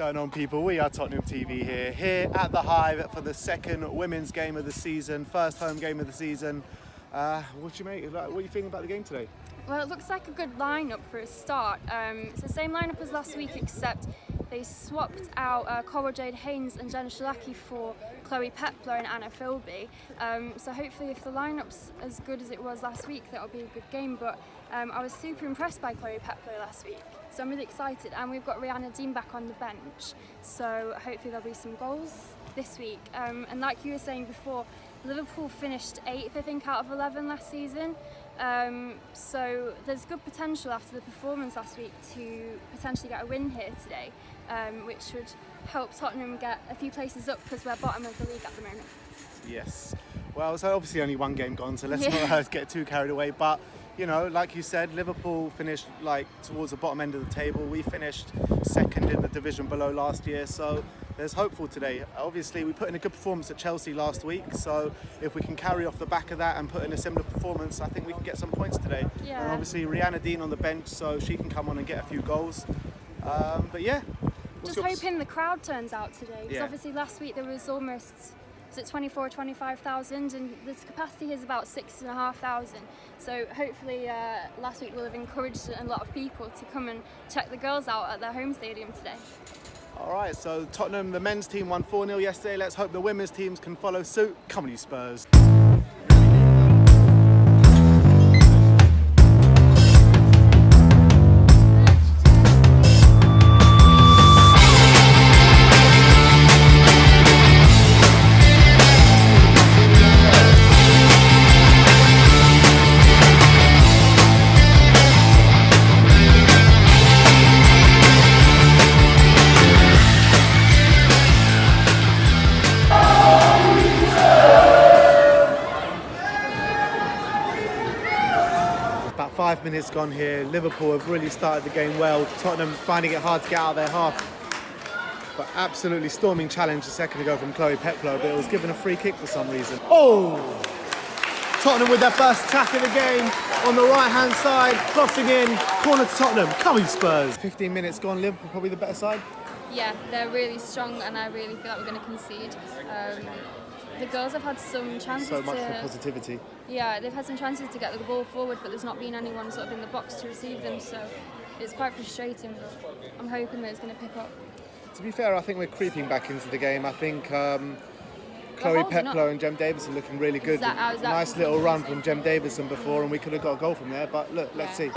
going on, people? We are Tottenham TV here at the Hive for the second women's game of the season, first home game of the season. What do you think about the game today? Well, it looks like a good lineup for a start. It's the same lineup as last week, except they swapped out Cora Jade Haynes and Jenna Shalaki for Chloe Pepler and Anna Philby. So hopefully, if the lineup's as good as it was last week, that'll be a good game. But I was super impressed by Chloe Pepler last week, so I'm really excited. And we've got Rihanna Dean back on the bench, so hopefully there'll be some goals this week. And like you were saying before, Liverpool finished 8th, I think, out of 11 last season. So there's good potential after the performance last week to potentially get a win here today, which would help Tottenham get a few places up because we're bottom of the league at the moment. Yes. Well, so obviously only one game gone, so let's not get too carried away. But, you know, like you said, Liverpool finished towards the bottom end of the table. We finished second in the division below last year, so there's hope for today. Obviously, we put in a good performance at Chelsea last week, so if we can carry off the back of that and put in a similar performance, I think we can get some points today. Yeah. And obviously, Rihanna Dean on the bench, so she can come on and get a few goals. But yeah. Just hoping the crowd turns out today, because Yeah. obviously last week there was almost 25,000 and the capacity is about 6,500. So hopefully last week will have encouraged a lot of people to come and check the girls out at their home stadium today. All right, so Tottenham, the men's team won 4-0 yesterday. Let's hope the women's teams can follow suit. Come on, you Spurs. About 5 minutes gone here. Liverpool have really started the game well. Tottenham finding it hard to get out of their half. But absolutely storming challenge a second ago from Chloe Pepler, but it was given a free kick for some reason. Oh! Tottenham with their first attack of the game on the right-hand side, crossing in, corner to Tottenham. Come on, Spurs. 15 minutes gone, Liverpool probably the better side. Yeah, they're really strong and I really feel like we're going to concede. The girls have had some chances So much for positivity. Yeah, they've had some chances to get the ball forward, but there's not been anyone sort of in the box to receive them, so it's quite frustrating, but I'm hoping that it's going to pick up. To be fair, I think we're creeping back into the game. I think Chloe Pepler and Jem Davison looking really good. Nice little run from Jem Davison before, and we could have got a goal from there, but look, let's see.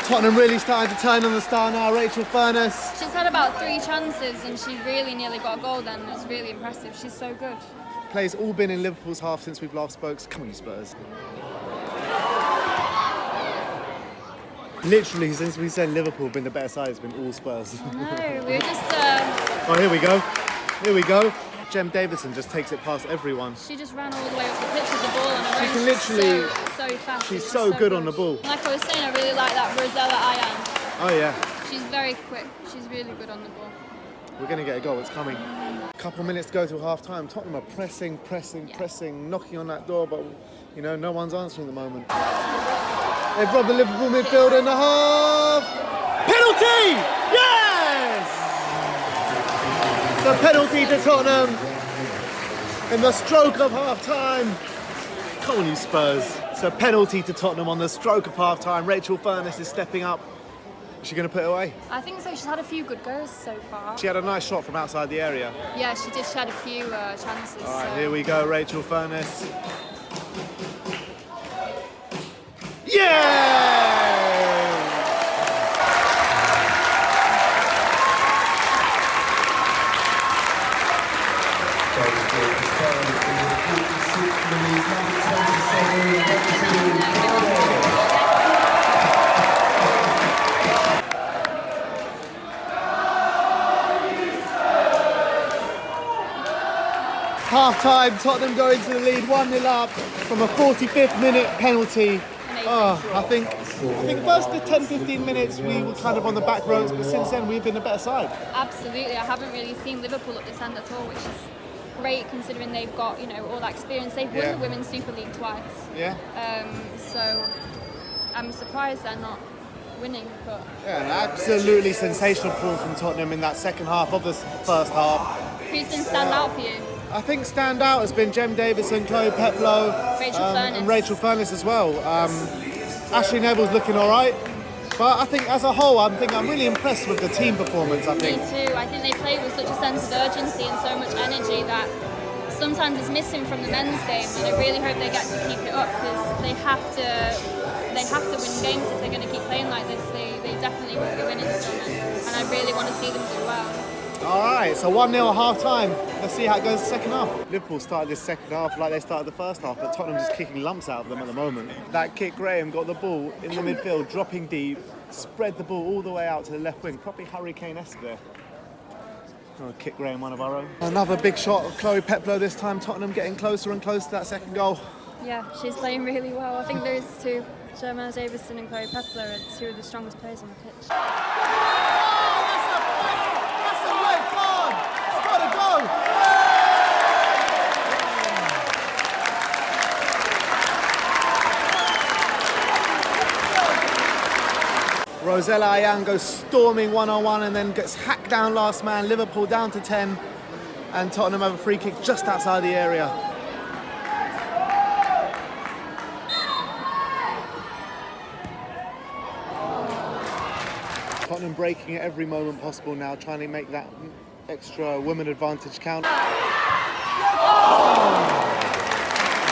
Tottenham really starting to turn on the star now. Rachel Furness. She's had about 3 chances and she really nearly got a goal then. It's really impressive. She's so good. Play's all been in Liverpool's half since we've last spoke. Come on, you Spurs. Literally, since we said Liverpool been the better side, it's been all Spurs. No, we're just... Oh, here we go. Here we go. Jem Davison just takes it past everyone. She just ran all the way up the pitch with the ball on her own. She can literally... so fast. She's so good on the ball. Like I was saying, I really like that Rosella Ayan. Oh, yeah. She's very quick. She's really good on the ball. We're going to get a goal. It's coming. Couple minutes to go till half-time. Tottenham are pressing, knocking on that door, but, you know, no one's answering at the moment. They've robbed the Liverpool midfielder in the half. Penalty! Yes! The penalty to Tottenham in the stroke of half-time. Come on, you Spurs. It's a penalty to Tottenham on the stroke of half-time. Rachel Furness is stepping up. Is she going to put it away? I think so. She's had a few good goals so far. She had a nice shot from outside the area. Yeah, she did. She had a few chances. All right, here we go, Rachel Furness. Yeah! Half time, Tottenham going to the lead 1-0 up from a 45th minute penalty. An I think first the 10-15 minutes we were kind of on the back roads, but since then we've been a better side. Absolutely, I haven't really seen Liverpool at this end at all, which is great considering they've got all that experience. They've won the Women's Super League twice. Yeah. So I'm surprised they're not winning, but yeah, an absolutely sensational performance from Tottenham in that second half of the first half. Who's been stand out for you? I think stand out has been Jem Davison, Chloe Peplow, and Rachel Furness as well. Ashley Neville's looking all right, but I think as a whole, I'm really impressed with the team performance. I think. Me too. I think they play with such a sense of urgency and so much energy that sometimes is missing from the men's game, and I really hope they get to keep it up because they have to win games if they're going to keep playing like this. They definitely will be winning some, and I really want to see them do well. All right, so 1-0 at half-time. Let's see how it goes the second half. Liverpool started this second half like they started the first half, but Tottenham just kicking lumps out of them at the moment. That kick, Graham got the ball in the midfield, dropping deep, spread the ball all the way out to the left wing, probably Hurricane-esque there. Oh, kick Graham, one of our own. Another big shot of Chloe Peplow this time. Tottenham getting closer and closer to that second goal. Yeah, she's playing really well. I think those two, Jem Davison and Chloe Peplow, are two of the strongest players on the pitch. Rosella Ayang goes storming one-on-one and then gets hacked down last man. Liverpool down to 10 and Tottenham have a free kick just outside the area. Tottenham breaking at every moment possible now, trying to make that extra women advantage count.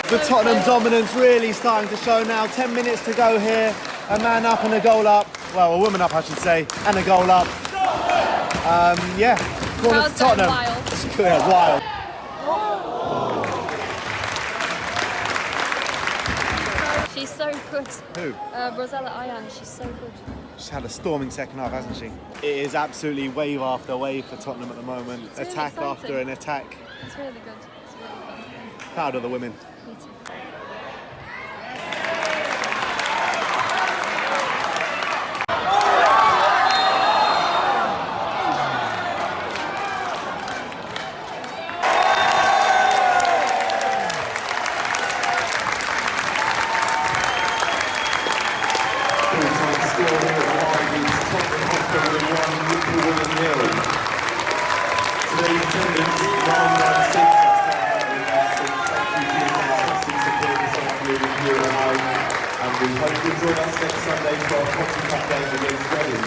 The Tottenham dominance really starting to show now. 10 minutes to go here. A man up and a goal up. Well, a woman up, I should say, and a goal up. Corner for Tottenham. Wild. Yeah, wild. She's so good. Who? Rosella Ayang, she's so good. She's had a storming second half, hasn't she? It is absolutely wave after wave for Tottenham at the moment. It's really attack exciting. after an attack. It's really good. It's really fun. Proud of the women. Me too. And we hope you'll join us next Sunday for our Coffee Cup game against Reading.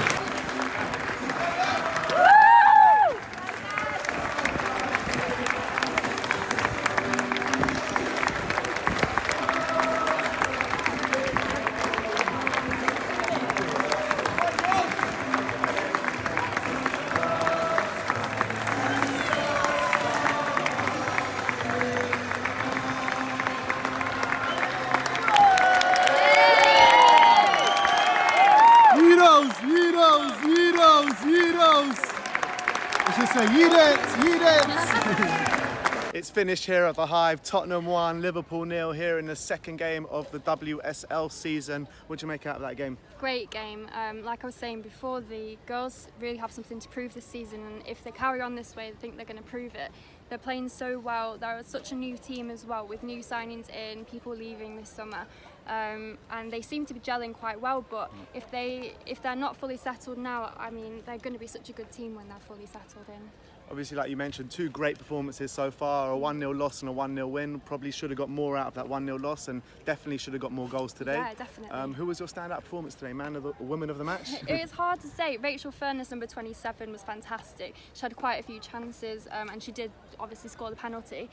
It's finished here at the Hive. Tottenham 1, Liverpool 0 here in the second game of the WSL season. What do you make out of that game? Great game. Like I was saying before, the girls really have something to prove this season, and if they carry on this way, I think they're going to prove it. They're playing so well. They're such a new team as well, with new signings in, people leaving this summer. And they seem to be gelling quite well, but if they're not fully settled now, I mean, they're going to be such a good team when they're fully settled in. Obviously, like you mentioned, two great performances so far, a 1-0 loss and a 1-0 win. Probably should have got more out of that 1-0 loss and definitely should have got more goals today. Yeah, definitely. Who was your standout performance today, woman of the match? It was hard to say. Rachel Furness, number 27, was fantastic. She had quite a few chances and she did obviously score the penalty.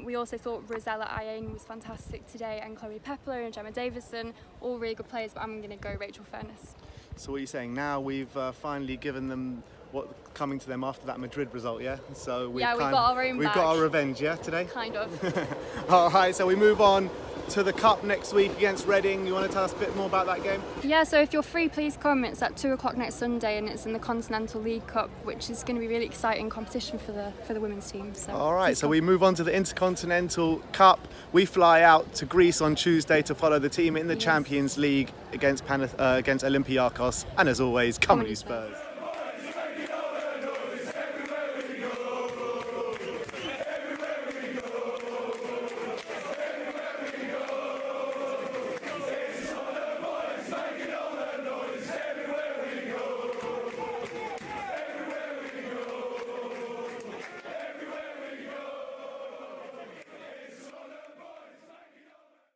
We also thought Rosella Ayang was fantastic today, and Chloe Peplow and Jem Davison, all really good players, but I'm going to go Rachel Furness. So what are you saying? Now we've finally given them what coming to them after that Madrid result, yeah? So we've got our own We've back. got our revenge, yeah, today? Kind of. All right, so we move on to the Cup next week against Reading. You want to tell us a bit more about that game? Yeah, so if you're free, please come. It's at 2 o'clock next Sunday, and it's in the Continental League Cup, which is going to be really exciting competition for the women's team. So all right, so come. we move on to the Intercontinental Cup. We fly out to Greece on Tuesday to follow the team in the Champions League against Olympiakos. And as always, come on you Spurs.